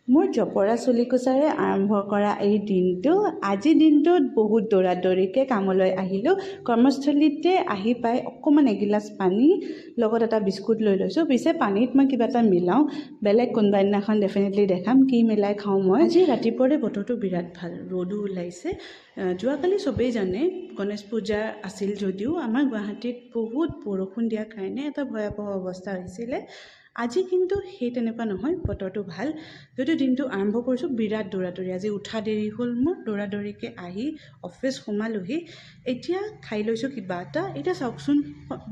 মোৰ জপৰা চুলিকোচাৰে আৰম্ভ কৰা এই দিনটো আজিৰ দিনটোত বহুত দৌৰাদৌৰিকৈ কামলৈ আহিলোঁ। কৰ্মস্থলীতে আহি পাই অকণমান এগিলাচ পানী লগত এটা বিস্কুট লৈ লৈছোঁ। পিছে পানীত মই কিবা এটা মিলাওঁ, বেলেগ কোনোবা দিনাখন ডেফিনেটলি দেখাম কি মিলাই খাওঁ মই। আজি ৰাতিপুৱাৰে বতৰটো বিৰাট ভাল, ৰ'দো ওলাইছে। যোৱাকালি চবেই জানে গণেশ পূজা আছিল যদিও আমাৰ গুৱাহাটীত বহুত বৰষুণ দিয়াৰ কাৰণে এটা ভয়াৱহ অৱস্থা হৈছিলে। আজি কিন্তু সেই তেনেকুৱা নহয়, বতৰটো ভাল। যদিও দিনটো আৰম্ভ কৰিছোঁ বিৰাট দৌৰাদৌৰি, আজি উঠা দেৰি হ'ল মোৰ, দৌৰাদৌৰিকৈ আহি অফিচ সোমালোহি। এতিয়া খাই লৈছোঁ কিবা এটা। এতিয়া চাওকচোন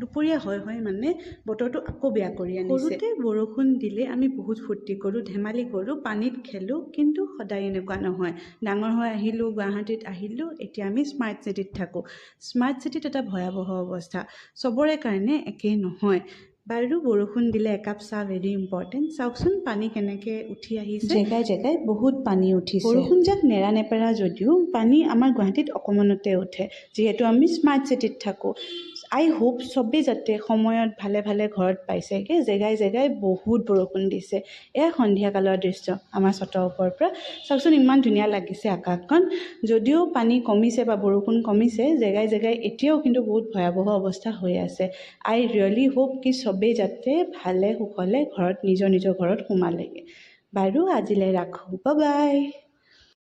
দুপৰীয়া হয় মানে বতৰটো আকৌ বেয়া কৰি আনিছে। সৰুতে বৰষুণ দিলে আমি বহুত ফূৰ্তি কৰোঁ, ধেমালি কৰোঁ, পানীত খেলোঁ, কিন্তু সদায় এনেকুৱা নহয়। ডাঙৰ হৈ আহিলোঁ, গুৱাহাটীত আহিলোঁ, এতিয়া আমি স্মাৰ্ট চিটিত থাকোঁ। স্মাৰ্ট চিটিত এটা ভয়াৱহ অৱস্থা, চবৰে কাৰণে একেই নহয়। বাৰু বৰষুণ দিলে একাপ চাহ ভেৰি ইম্পৰ্টেণ্ট। চাওকচোন পানী কেনেকৈ উঠি আহিছে, জেগাই জেগাই বহুত পানী উঠিছে। বৰষুণ যাক নেৰা নেপেৰা যদিও পানী আমাৰ গুৱাহাটীত অকণমানতে উঠে, যিহেতু আমি স্মাৰ্ট চিটিত থাকোঁ। আই হোপ চবেই যাতে সময়ত ভালে ভালে ঘৰত পাইছেগৈ। জেগাই জেগাই বহুত বৰষুণ দিছে। এয়া সন্ধিয়া কালৰ দৃশ্য আমাৰ ছটৰ ওপৰৰ পৰা। চাওকচোন ইমান ধুনীয়া লাগিছে আকাশখন। যদিও পানী কমিছে বা বৰষুণ কমিছে, জেগাই জেগাই এতিয়াও কিন্তু বহুত ভয়াৱহ অৱস্থা হৈ আছে। আই ৰিয়েলি হোপ কি চবেই যাতে ভালে কুশলে ঘৰত নিজৰ ঘৰত সোমালেগে। বাৰু আজিলৈ ৰাখোঁ, বাই বাই।